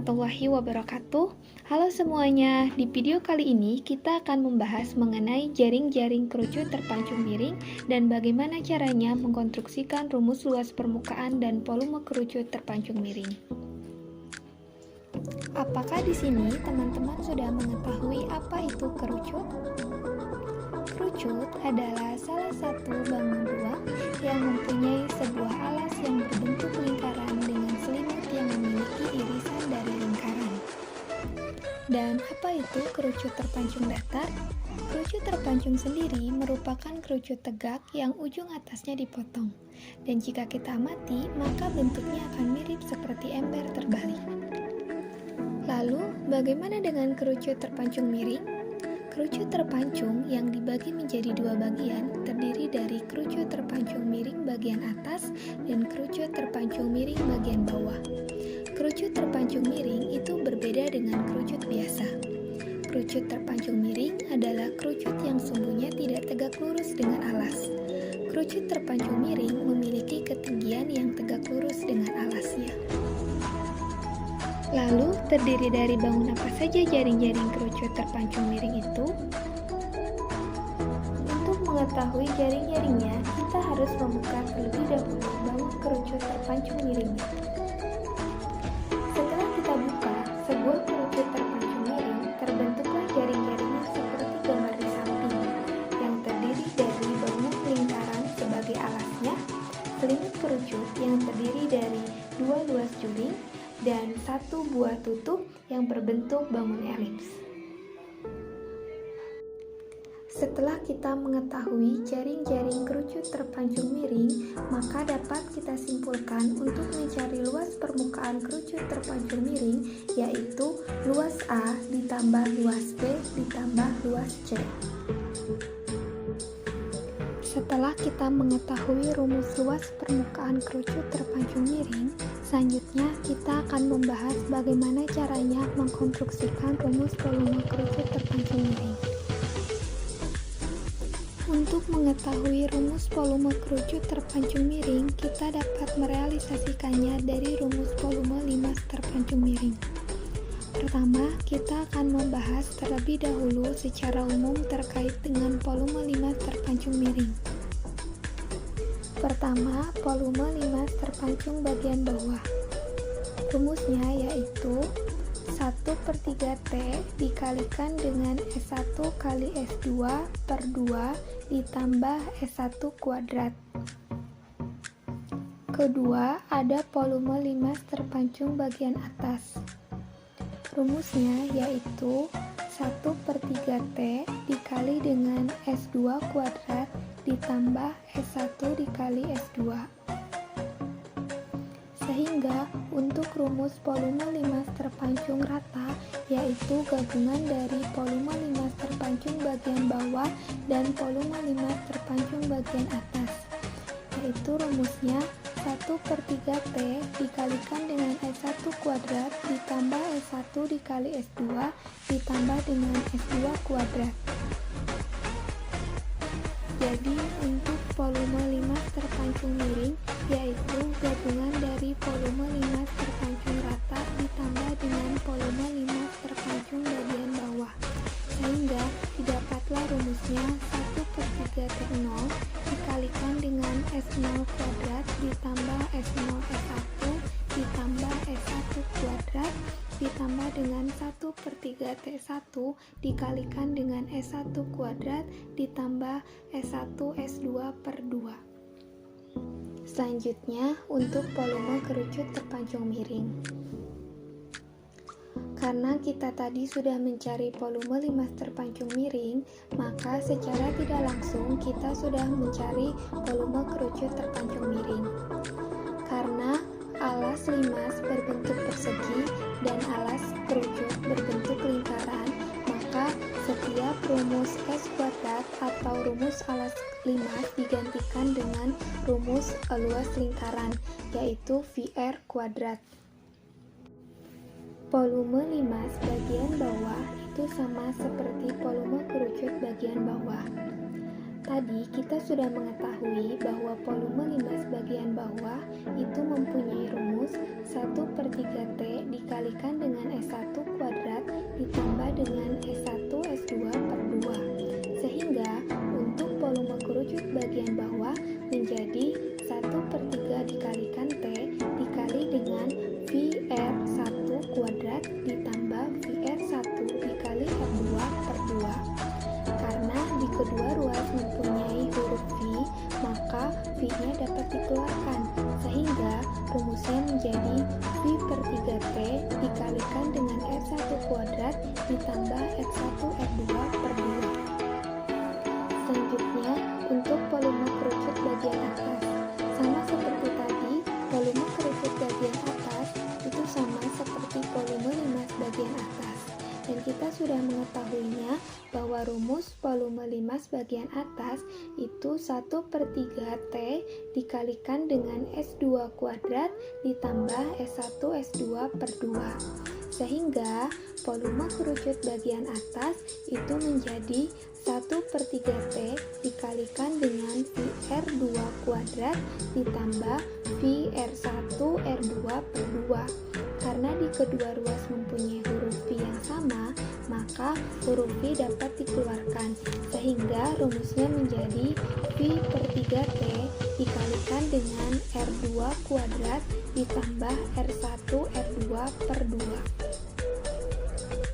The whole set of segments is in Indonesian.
warahmatullahi wabarakatuh. Halo semuanya, di video kali ini kita akan membahas mengenai jaring-jaring kerucut terpancung miring dan bagaimana caranya mengkonstruksikan rumus luas permukaan dan volume kerucut terpancung miring. Apakah di sini teman-teman sudah mengetahui apa itu kerucut? Kerucut adalah salah satu bangun ruang yang mempunyai sebuah alas yang berbentuk lingkaran dengan selimut yang memiliki irisan dari lingkaran. Dan apa itu kerucut terpancung datar? Kerucut terpancung sendiri merupakan kerucut tegak yang ujung atasnya dipotong. Dan jika kita amati, maka bentuknya akan mirip seperti ember terbalik. Lalu, bagaimana dengan kerucut terpancung miring? Kerucut terpancung yang dibagi menjadi dua bagian terdiri dari kerucut terpancung miring bagian atas dan kerucut terpancung miring bagian bawah. Kerucut terpancung miring itu berbeda dengan kerucut biasa. Kerucut terpancung miring adalah kerucut yang sumbunya tidak tegak lurus dengan alas. Kerucut terpancung miring memiliki ketinggian yang tegak lurus dengan alasnya. Lalu, terdiri dari bangun apa saja jaring-jaring kerucut terpancung miring itu? Untuk mengetahui jaring-jaringnya, kita harus membuka terlebih dahulu bangun kerucut terpancung miringnya. Setelah kita buka sebuah kerucut terpancung miring, terbentuklah jaring-jaringnya seperti gambar di samping, yang terdiri dari bangun lingkaran sebagai alasnya, selimut kerucut yang terdiri dari dua luas juling, dan satu buah tutup yang berbentuk bangun elips. Setelah kita mengetahui jaring-jaring kerucut terpancung miring, maka dapat kita simpulkan untuk mencari luas permukaan kerucut terpancung miring, yaitu luas A ditambah luas B ditambah luas C. Setelah kita mengetahui rumus luas permukaan kerucut terpancung miring, selanjutnya kita akan membahas bagaimana caranya mengkonstruksikan rumus volume kerucut terpancung miring. Untuk mengetahui rumus volume kerucut terpancung miring, kita dapat merealisasikannya dari rumus volume limas terpancung miring. Pertama, kita akan membahas terlebih dahulu secara umum terkait dengan volume limas terpancung miring. Pertama, volume limas terpancung bagian bawah. Rumusnya yaitu 1/3 T dikalikan dengan S1 kali S2 per 2 ditambah S1 kuadrat. Kedua, ada volume limas terpancung bagian atas. Rumusnya yaitu 1/3 T dikali dengan S2 kuadrat ditambah S1 dikali S2. Sehingga untuk rumus volume limas terpancung rata yaitu gabungan dari volume limas terpancung bagian bawah dan volume limas terpancung bagian atas, yaitu rumusnya 1/3 T dikalikan dengan S1 kuadrat ditambah S1 dikali S2 ditambah dengan S2 kuadrat. Jadi untuk volume limas terpancung miring yaitu gabungan dari volume limas terpancung rata ditambah dengan volume limas terpancung bagian bawah. Sehingga didapatlah rumusnya 1/3 T0 dikalikan dengan S0 kuadrat ditambah S0 S1 ditambah S1 kuadrat ditambah dengan 1/3 T1 dikalikan dengan S1 kuadrat ditambah S1 S2 per 2. Selanjutnya untuk volume kerucut terpancung miring. Karena kita tadi sudah mencari volume limas terpancung miring, maka secara tidak langsung kita sudah mencari volume kerucut terpancung miring. Karena alas limas berbentuk persegi dan alas kerucut berbentuk lingkaran, maka setiap rumus S kuadrat atau rumus alas limas digantikan dengan rumus luas lingkaran, yaitu VR kuadrat. Volume limas bagian bawah itu sama seperti volume kerucut bagian bawah. Tadi kita sudah mengetahui bahwa volume limas bagian bawah itu mempunyai rumus 1/3 T dikalikan dengan bagian bawah menjadi 1/3 dikalikan T dikali dengan VR1 kuadrat ditambah VR1 dikali R2 per 2. Karena di kedua ruas mempunyai huruf V, maka V-nya dapat dikeluarkan, sehingga rumusnya menjadi V/3T dikalikan dengan R1 kuadrat ditambah R1 R2 per 2. Selanjutnya, untuk volume kerucut bagian atas. Sama seperti tadi, volume kerucut bagian atas itu sama seperti volume limas bagian atas. Dan kita sudah mengetahuinya bahwa rumus volume limas bagian atas itu 1/3 T dikalikan dengan S2 kuadrat ditambah S1 S2 per 2. Sehingga volume kerucut bagian atas itu menjadi 1/3 T dikalikan dengan VR2 kuadrat ditambah VR1 R2 per 2. Karena di kedua ruas mempunyai huruf V yang sama, maka huruf V dapat dikeluarkan, sehingga rumusnya menjadi V/3T dikalikan dengan R2 kuadrat ditambah R1 R2 per 2.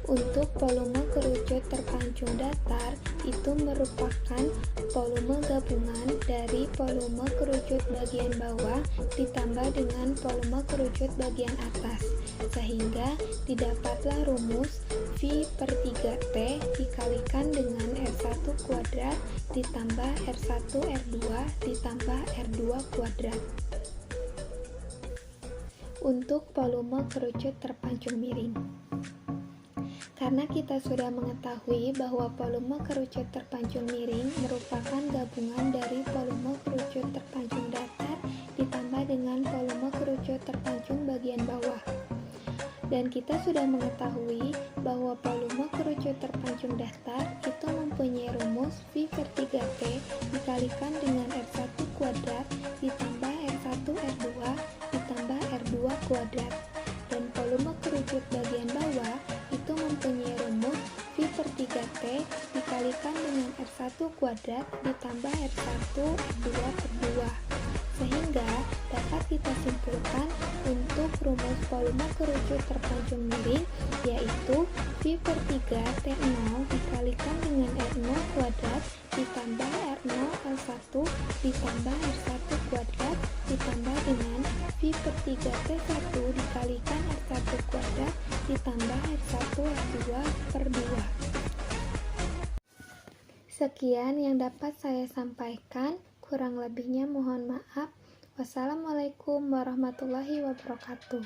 Untuk volume kerucut terpancung datar itu merupakan volume gabungan dari volume kerucut bagian bawah ditambah dengan volume kerucut bagian atas, sehingga didapatlah rumus V/3T dikalikan dengan R1 kuadrat ditambah R1 R2 ditambah R2 kuadrat. Untuk volume kerucut terpancung miring. Karena kita sudah mengetahui bahwa volume kerucut terpancung miring merupakan gabungan dari volume kerucut terpancung datar ditambah dengan volume kerucut terpancung bagian bawah. Dan kita sudah mengetahui bahwa volume kerucut terpancung datar itu mempunyai rumus V/3T dikalikan dengan R1 kuadrat ditambah R1 R2 ditambah R2 kuadrat. Dan volume kerucut bagian bawah itu mempunyai rumus V/3T dikalikan dengan R1 kuadrat ditambah R1 R2 per 2. Sehingga dapat kita simpulkan untuk rumus volume kerucut terpancung miring yaitu V/3T0 dikalikan dengan R0 kuadrat ditambah R0 L1 ditambah R1 kuadrat ditambah dengan V/3T1 dikalikan R1 kuadrat ditambah R1 R2 per 2. Sekian yang dapat saya sampaikan, kurang lebihnya mohon maaf. Wassalamualaikum warahmatullahi wabarakatuh.